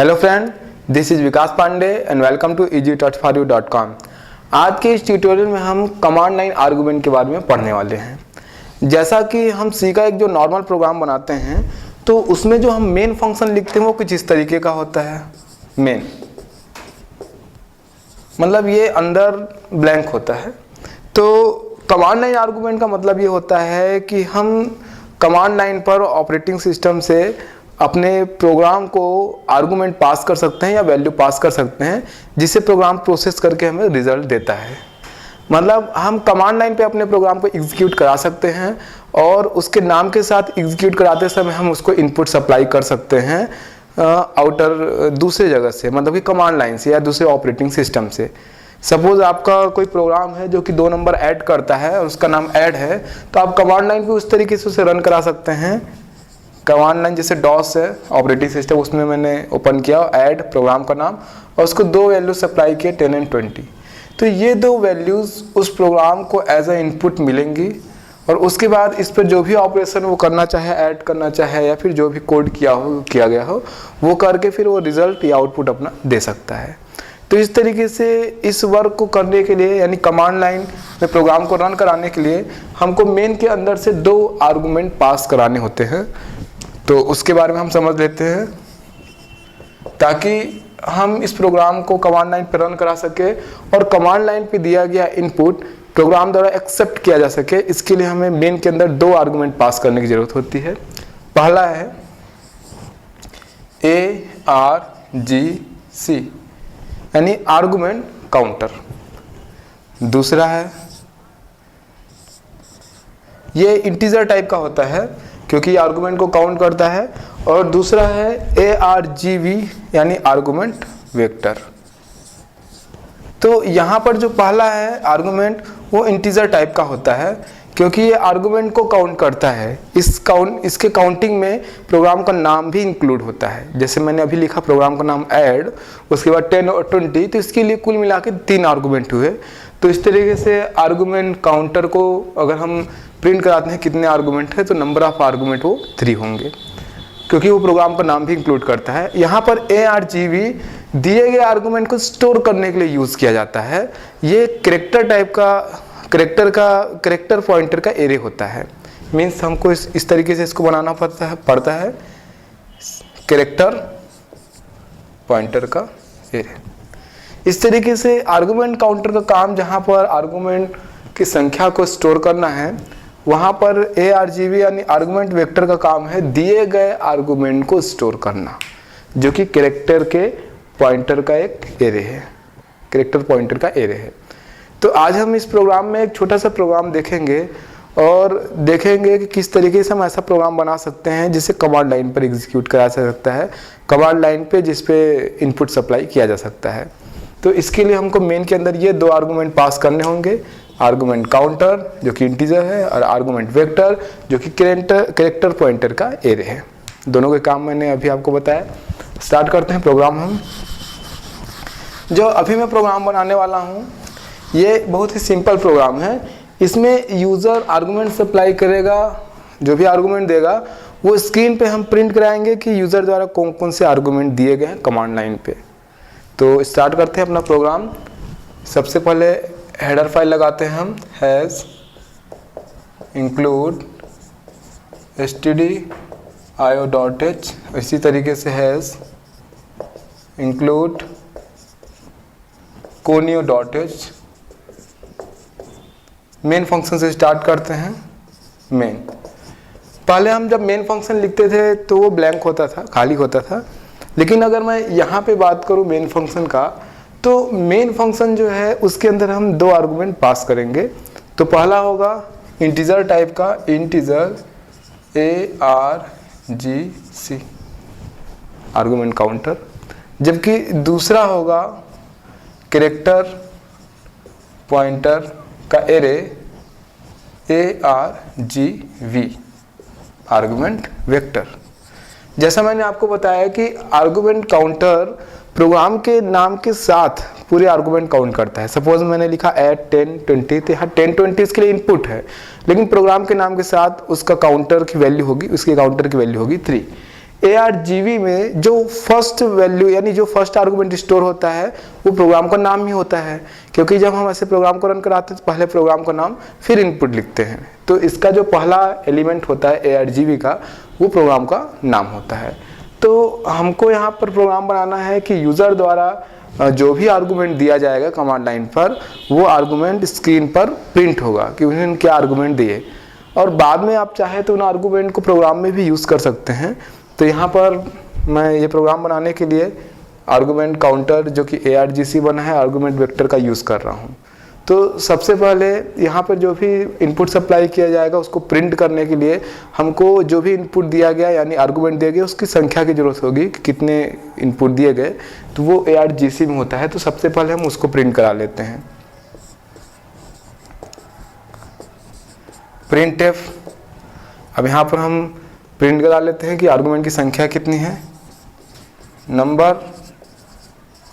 Hello friend, this is Vikas Pandey and welcome to easy-for-you.com। आज के इस ट्यूटोरियल में हम कमांड लाइन आर्गुमेंट के बारे में पढ़ने वाले हैं। जैसा कि हम सीखा एक जो नॉर्मल प्रोग्राम बनाते हैं तो उसमें जो हम मेन फंक्शन लिखते हैं वो कुछ इस तरीके का होता है। मेन मतलब ये अंदर ब्लैंक होता है। तो कमांड लाइन आर्गुमेंट का मतलब ये होता है कि हम कमांड लाइन पर ऑपरेटिंग सिस्टम से अपने प्रोग्राम को आर्गुमेंट पास कर सकते हैं या वैल्यू पास कर सकते हैं, जिससे प्रोग्राम प्रोसेस करके हमें रिजल्ट देता है। मतलब हम कमांड लाइन पे अपने प्रोग्राम को एग्जीक्यूट करा सकते हैं और उसके नाम के साथ एग्जीक्यूट कराते समय हम उसको इनपुट सप्लाई कर सकते हैं आउटर दूसरे जगह से, मतलब कि कमांड लाइन से या दूसरे ऑपरेटिंग सिस्टम से। सपोज आपका कोई प्रोग्राम है जो कि 2 नंबर ऐड करता है और उसका नाम ऐड है, तो आप कमांड लाइन पे उस तरीके से उसे रन करा सकते हैं। कमांड लाइन जैसे डॉस है ऑपरेटिंग सिस्टम, उसमें मैंने ओपन किया ऐड प्रोग्राम का नाम और उसको 2 वैल्यू सप्लाई किए 10 एंड 20। तो ये 2 वैल्यूज़ उस प्रोग्राम को एज ए इनपुट मिलेंगी और उसके बाद इस पर जो भी ऑपरेशन वो करना चाहे, ऐड करना चाहे या फिर जो भी कोड किया गया हो वो करके फिर वो रिजल्ट या आउटपुट अपना दे सकता है। तो इस तरीके से इस वर्क को करने के लिए यानी कमांड लाइन में प्रोग्राम को रन कराने के लिए हमको मेन के अंदर से 2 आर्गुमेंट पास कराने होते हैं। तो उसके बारे में हम समझ लेते हैं ताकि हम इस प्रोग्राम को कमांड लाइन पर रन करा सके और कमांड लाइन पे दिया गया इनपुट प्रोग्राम द्वारा एक्सेप्ट किया जा सके। इसके लिए हमें मेन के अंदर 2 आर्गुमेंट पास करने की जरूरत होती है। पहला है ARGC यानी आर्गुमेंट काउंटर। दूसरा है, ये इंटीजर टाइप का होता है क्योंकि आर्गुमेंट को काउंट करता है। और दूसरा है ARGV यानी आर्गुमेंट वेक्टर। तो यहाँ पर जो पहला है आर्गुमेंट वो इंटीजर टाइप का होता है क्योंकि ये आर्गुमेंट को काउंट करता है। इसके काउंटिंग में प्रोग्राम का नाम भी इंक्लूड होता है। जैसे मैंने अभी लिखा प्रोग्राम का नाम ऐड, उसके बाद 10 और 20, तो इसके लिए कुल मिला के 3 आर्गुमेंट हुए। तो इस तरीके से आर्गुमेंट काउंटर को अगर हम प्रिंट कराते हैं कितने आर्गुमेंट है तो नंबर ऑफ आर्गुमेंट वो 3 होंगे क्योंकि वो प्रोग्राम का नाम भी इंक्लूड करता है। यहाँ पर ARGV दिए गए आर्गुमेंट को स्टोर करने के लिए यूज़ किया जाता है। ये कैरेक्टर टाइप का कैरेक्टर पॉइंटर का एरे होता है। मीन्स हमको इस तरीके से इसको बनाना पड़ता है कैरेक्टर पॉइंटर का एरे। इस तरीके से आर्गुमेंट काउंटर का काम जहाँ पर आर्गुमेंट की संख्या को स्टोर करना है, वहाँ पर ARGV यानी आर्गुमेंट वेक्टर का काम है दिए गए आर्गुमेंट को स्टोर करना, जो कि कैरेक्टर के पॉइंटर का एक एरे है, कैरेक्टर पॉइंटर का एरे है। तो आज हम इस प्रोग्राम में एक छोटा सा प्रोग्राम देखेंगे और देखेंगे कि किस तरीके से हम ऐसा प्रोग्राम बना सकते हैं जिसे कमांड लाइन पर एग्जीक्यूट करा सकता है, कमांड लाइन पे जिस पे इनपुट सप्लाई किया जा सकता है। तो इसके लिए हमको मेन के अंदर ये 2 आर्गुमेंट पास करने होंगे, आर्गुमेंट काउंटर जो कि इंटीजर है और आर्गुमेंट वेक्टर जो कि कैरेक्टर पॉइंटर का एरे है। दोनों के काम मैंने अभी आपको बताया। स्टार्ट करते हैं प्रोग्राम। हम जो अभी मैं प्रोग्राम बनाने वाला हूँ ये बहुत ही सिंपल प्रोग्राम है। इसमें यूज़र आर्गुमेंट सप्लाई करेगा, जो भी आर्गुमेंट देगा वो स्क्रीन पे हम प्रिंट कराएंगे कि यूज़र द्वारा कौन कौन से आर्गुमेंट दिए गए हैं कमांड लाइन पे। तो स्टार्ट करते हैं अपना प्रोग्राम। सबसे पहले हेडर फाइल लगाते हैं हम, हैज़ इंक्लूड stdio.h। इसी तरीके से has include conio.h। Main function से स्टार्ट करते हैं। मेन पहले हम जब मेन फंक्शन लिखते थे तो वो ब्लैंक होता था, खाली होता था। लेकिन अगर मैं यहाँ पे बात करूँ मेन फंक्शन का, तो मेन फंक्शन जो है उसके अंदर हम 2 आर्गुमेंट पास करेंगे। तो पहला होगा इंटीजर टाइप का, इंटीजर ARGC आर्गुमेंट काउंटर, जबकि दूसरा होगा कैरेक्टर पॉइंटर का एरे ARGV आर्गुमेंट वेक्टर। जैसा मैंने आपको बताया कि आर्गुमेंट काउंटर प्रोग्राम के नाम के साथ पूरे आर्गुमेंट काउंट करता है। सपोज मैंने लिखा ऐड 10 20, तो यहाँ 10 20 इसके लिए इनपुट है, लेकिन प्रोग्राम के नाम के साथ उसका काउंटर की वैल्यू होगी, उसके काउंटर की वैल्यू होगी 3। ARGV में जो फर्स्ट वैल्यू यानी जो फर्स्ट आर्गुमेंट स्टोर होता है वो प्रोग्राम का नाम ही होता है, क्योंकि जब हम ऐसे प्रोग्राम को रन कराते हैं तो पहले प्रोग्राम का नाम फिर इनपुट लिखते हैं। तो इसका जो पहला एलिमेंट होता है ARGV का, वो प्रोग्राम का नाम होता है। तो हमको यहाँ पर प्रोग्राम बनाना है कि यूज़र द्वारा जो भी आर्गुमेंट दिया जाएगा कमांड लाइन पर, वो आर्गुमेंट स्क्रीन पर प्रिंट होगा कि उन्होंने क्या आर्गुमेंट दिए, और बाद में आप चाहे तो उन आर्गुमेंट को प्रोग्राम में भी यूज़ कर सकते हैं। तो यहाँ पर मैं ये प्रोग्राम बनाने के लिए आर्गुमेंट काउंटर जो कि ARGC बना है, आर्गुमेंट वेक्टर का यूज़ कर रहा हूँ। तो सबसे पहले यहाँ पर जो भी इनपुट सप्लाई किया जाएगा उसको प्रिंट करने के लिए हमको जो भी इनपुट दिया गया यानी आर्गुमेंट दिया गया उसकी संख्या की ज़रूरत होगी कि कितने इनपुट दिए गए, तो वो ARGC में होता है। तो सबसे पहले हम उसको प्रिंट करा लेते हैं। printf, अब यहाँ पर हम प्रिंट करा लेते हैं कि आर्गुमेंट की संख्या कितनी है, number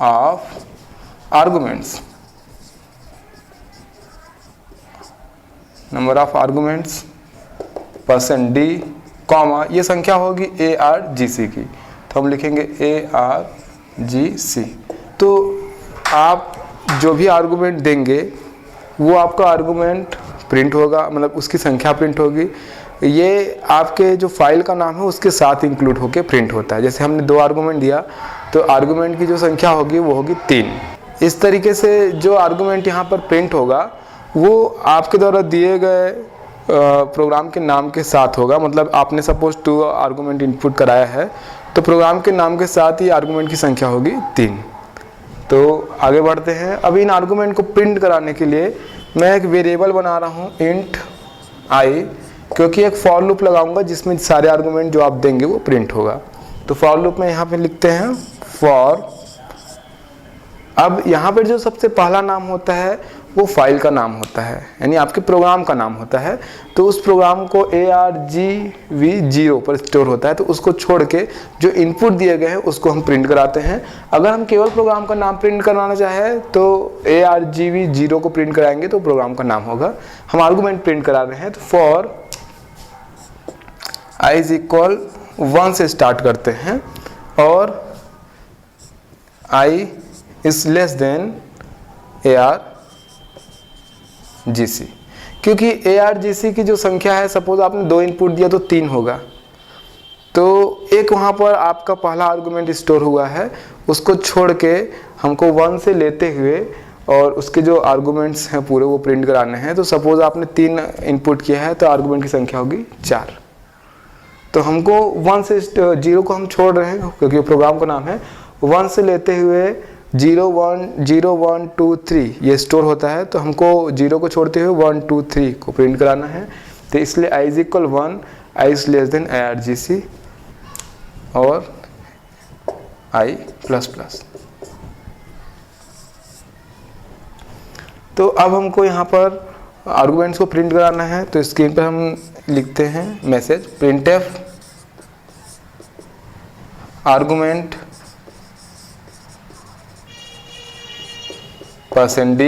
of arguments, number of arguments %d, comma ये संख्या होगी ARGC की, तो हम लिखेंगे ARGC। तो आप जो भी आर्गुमेंट देंगे वो आपका आर्गुमेंट प्रिंट होगा, मतलब उसकी संख्या प्रिंट होगी। ये आपके जो फाइल का नाम है उसके साथ इंक्लूड होके प्रिंट होता है। जैसे हमने 2 आर्गुमेंट दिया तो आर्गुमेंट की जो संख्या होगी वो होगी 3। इस तरीके से जो आर्गुमेंट यहाँ पर प्रिंट होगा वो आपके द्वारा दिए गए प्रोग्राम के नाम के साथ होगा। मतलब आपने सपोज 2 आर्गुमेंट इनपुट कराया है तो प्रोग्राम के नाम के साथ ही आर्गुमेंट की संख्या होगी 3। तो आगे बढ़ते हैं। अब इन आर्गुमेंट को प्रिंट कराने के लिए मैं एक वेरिएबल बना रहा हूँ int i, क्योंकि एक फॉर लूप लगाऊंगा जिसमें सारे आर्गुमेंट जो आप देंगे वो प्रिंट होगा। तो फॉर लूप में यहाँ पे लिखते हैं फॉर। अब यहाँ पर जो सबसे पहला नाम होता है वो फाइल का नाम होता है, यानी आपके प्रोग्राम का नाम होता है। तो उस प्रोग्राम को ARGV 0 पर स्टोर होता है, तो उसको छोड़ के जो इनपुट दिए गए हैं उसको हम प्रिंट कराते हैं। अगर हम केवल प्रोग्राम का नाम प्रिंट कराना चाहें तो ARGV 0 को प्रिंट कराएंगे तो प्रोग्राम का नाम होगा। हम आर्गुमेंट प्रिंट करा रहे हैं तो फॉर i = 1 से स्टार्ट करते हैं और i is less than ARGC, क्योंकि ARGC की जो संख्या है, सपोज आपने 2 इनपुट दिया तो 3 होगा। तो एक वहाँ पर आपका पहला आर्गुमेंट स्टोर हुआ है, उसको छोड़ के हमको 1 से लेते हुए और उसके जो आर्गुमेंट्स हैं पूरे वो प्रिंट कराने हैं। तो सपोज आपने 3 इनपुट किया है तो आर्गुमेंट की संख्या होगी 4। तो हमको 1 से 0 को हम छोड़ रहे हैं क्योंकि प्रोग्राम का नाम है। 1 से लेते हुए 0 1 2 3 ये स्टोर होता है, तो हमको 0 को छोड़ते हुए 1 2 3 को प्रिंट कराना है। तो इसलिए i = 1, i is less than ARGC और i++। तो अब हमको यहाँ पर आर्गुमेंट्स को प्रिंट कराना है। तो स्क्रीन पर हम लिखते हैं message printf argument %d,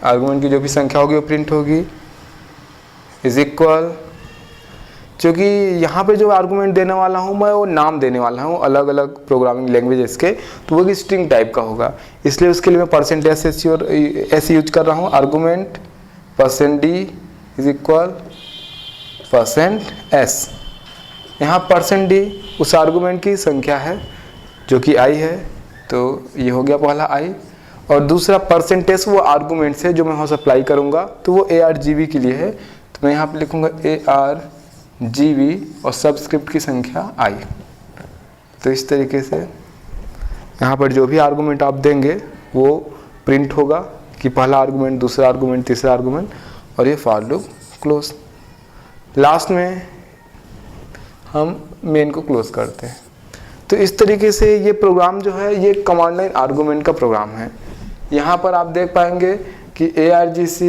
argument की जो भी संख्या होगी वो प्रिंट होगी, इज इक्वल, क्योंकि यहाँ पे जो आर्गुमेंट देने वाला हूँ मैं वो नाम देने वाला हूँ अलग अलग प्रोग्रामिंग लैंग्वेजेस के, तो वो भी स्ट्रिंग टाइप का होगा। इसलिए उसके लिए मैं %s यूज कर रहा हूँ। Argument %d is equal %s। यहाँ %d उस आर्गुमेंट की संख्या है जो कि i है, तो ये हो गया पहला i। और दूसरा %s वो आर्गुमेंट्स है जो मैं वहाँ सप्लाई करूँगा, तो वो ARGV के लिए है। तो मैं यहाँ पे लिखूँगा ARGV और सबस्क्रिप्ट की संख्या i। तो इस तरीके से यहाँ पर जो भी आर्गुमेंट आप देंगे वो प्रिंट होगा कि पहला आर्गुमेंट, दूसरा आर्गुमेंट, तीसरा आर्गुमेंट, और ये फॉर लूप क्लोज। लास्ट में हम मेन को क्लोज करते हैं। तो इस तरीके से ये प्रोग्राम जो है ये कमांड लाइन आर्गुमेंट का प्रोग्राम है। यहाँ पर आप देख पाएंगे कि ARGC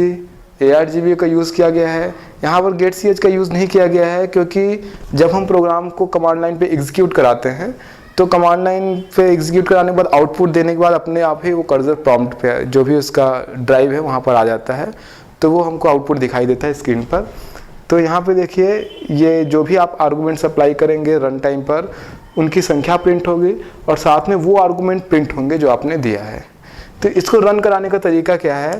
ARGV का यूज़ किया गया है। यहाँ पर getch का यूज़ नहीं किया गया है, क्योंकि जब हम प्रोग्राम को कमांड लाइन पे एग्जीक्यूट कराते हैं तो कमांड लाइन पे एग्जीक्यूट कराने के बाद आउटपुट देने के बाद अपने आप ही वो कर्सर प्रॉम्प्ट पे जो भी उसका ड्राइव है वहाँ पर आ जाता है, तो वो हमको आउटपुट दिखाई देता है स्क्रीन पर। तो यहाँ पे देखिए ये जो भी आप आर्गुमेंट सप्लाई करेंगे रन टाइम पर उनकी संख्या प्रिंट होगी और साथ में वो आर्गुमेंट प्रिंट होंगे जो आपने दिया है। तो इसको रन कराने का तरीका क्या है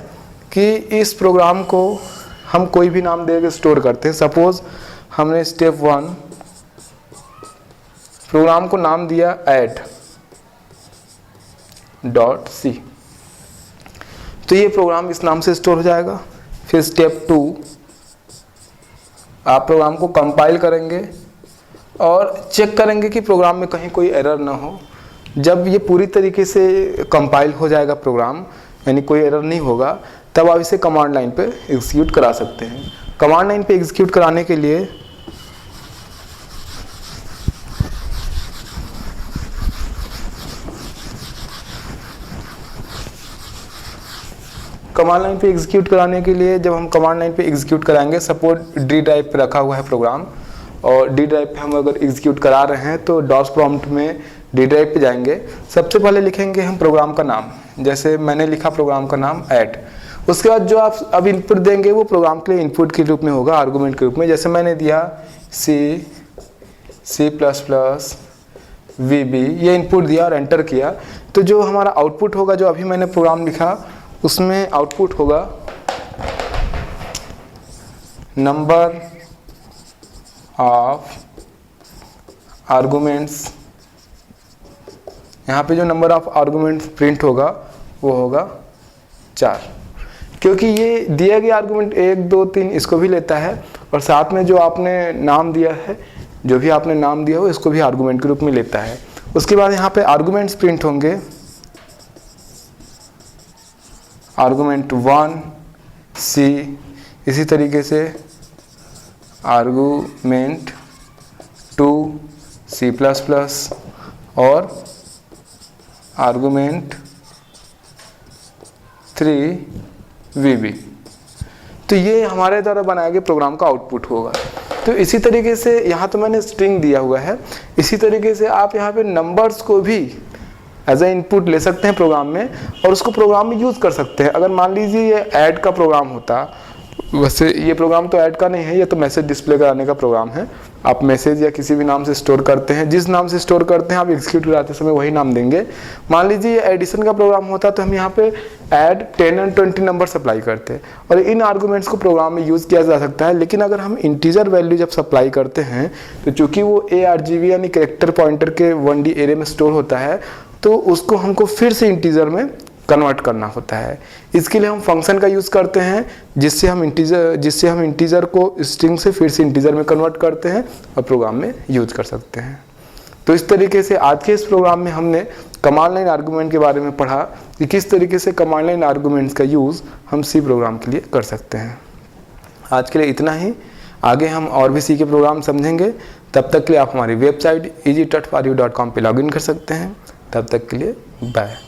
कि इस प्रोग्राम को हम कोई भी नाम दे के स्टोर करते हैं। सपोज हमने स्टेप 1 प्रोग्राम को नाम दिया add.c, तो ये प्रोग्राम इस नाम से स्टोर हो जाएगा। फिर स्टेप 2 आप प्रोग्राम को कंपाइल करेंगे और चेक करेंगे कि प्रोग्राम में कहीं कोई एरर ना हो। जब ये पूरी तरीके से कंपाइल हो जाएगा प्रोग्राम, यानी कोई एरर नहीं होगा, तब आप इसे कमांड लाइन पे एग्जीक्यूट करा सकते हैं। कमांड लाइन पे एग्जीक्यूट कराने के लिए जब हम कमांड लाइन पे एग्जीक्यूट कराएंगे, सपोज डी ड्राइव पे रखा हुआ है प्रोग्राम और डी ड्राइव पे हम अगर एग्जीक्यूट करा रहे हैं तो डॉस प्रॉम्प्ट में डी ड्राइव पे जाएंगे। सबसे पहले लिखेंगे हम प्रोग्राम का नाम, जैसे मैंने लिखा प्रोग्राम का नाम ऐड। उसके बाद जो आप अब इनपुट देंगे वो प्रोग्राम के लिए इनपुट के रूप में होगा, आर्गूमेंट के रूप में। जैसे मैंने दिया C++, VB, ये इनपुट दिया और एंटर किया, तो जो हमारा आउटपुट होगा, जो अभी मैंने प्रोग्राम लिखा उसमें आउटपुट होगा नंबर ऑफ आर्गुमेंट्स। यहाँ पे जो नंबर ऑफ आर्गुमेंट्स प्रिंट होगा वो होगा 4, क्योंकि ये दिया गया आर्गुमेंट 1, 2, 3 इसको भी लेता है और साथ में जो आपने नाम दिया है, जो भी आपने नाम दिया हो, इसको भी आर्गुमेंट के रूप में लेता है। उसके बाद यहाँ पे आर्गुमेंट्स प्रिंट होंगे, आर्गुमेंट 1 C, इसी तरीके से आर्गुमेंट 2 C++ और आर्गुमेंट 3 VB। तो ये हमारे द्वारा बनाए गए प्रोग्राम का आउटपुट होगा। तो इसी तरीके से यहाँ तो मैंने स्ट्रिंग दिया हुआ है, इसी तरीके से आप यहाँ पे नंबर्स को भी एज ए इनपुट ले सकते हैं प्रोग्राम में और उसको प्रोग्राम में यूज़ कर सकते हैं। अगर मान लीजिए ये ऐड का प्रोग्राम होता, वैसे ये प्रोग्राम तो ऐड का नहीं है, ये तो मैसेज डिस्प्ले कराने का प्रोग्राम है। आप मैसेज या किसी भी नाम से स्टोर करते हैं, जिस नाम से स्टोर करते हैं आप एग्जीक्यूट कराते समय वही नाम देंगे। मान लीजिए ये एडिशन का प्रोग्राम होता तो हम यहाँ पे ऐड 10 और 20 नंबर सप्लाई करते हैं और इन आर्गूमेंट्स को प्रोग्राम में यूज़ किया जा सकता है। लेकिन अगर हम इंटीजर वैल्यू जब सप्लाई करते हैं तो चूँकि वो ARGV यानी कैरेक्टर पॉइंटर के 1D एरे में स्टोर होता है, तो उसको हमको फिर से इंटीजर में कन्वर्ट करना होता है। इसके लिए हम फंक्शन का यूज़ करते हैं जिससे हम इंटीजर को स्ट्रिंग से फिर से इंटीजर में कन्वर्ट करते हैं और प्रोग्राम में यूज कर सकते हैं। तो इस तरीके से आज के इस प्रोग्राम में हमने कमांड लाइन आर्गूमेंट के बारे में पढ़ा कि किस तरीके से कमांड लाइन आर्गूमेंट्स का यूज़ हम C प्रोग्राम के लिए कर सकते हैं। आज के लिए इतना ही, आगे हम और भी C के प्रोग्राम समझेंगे। तब तक के लिए आप हमारी वेबसाइट easy.for.com पे लॉगिन कर सकते हैं। तब तक के लिए बाय।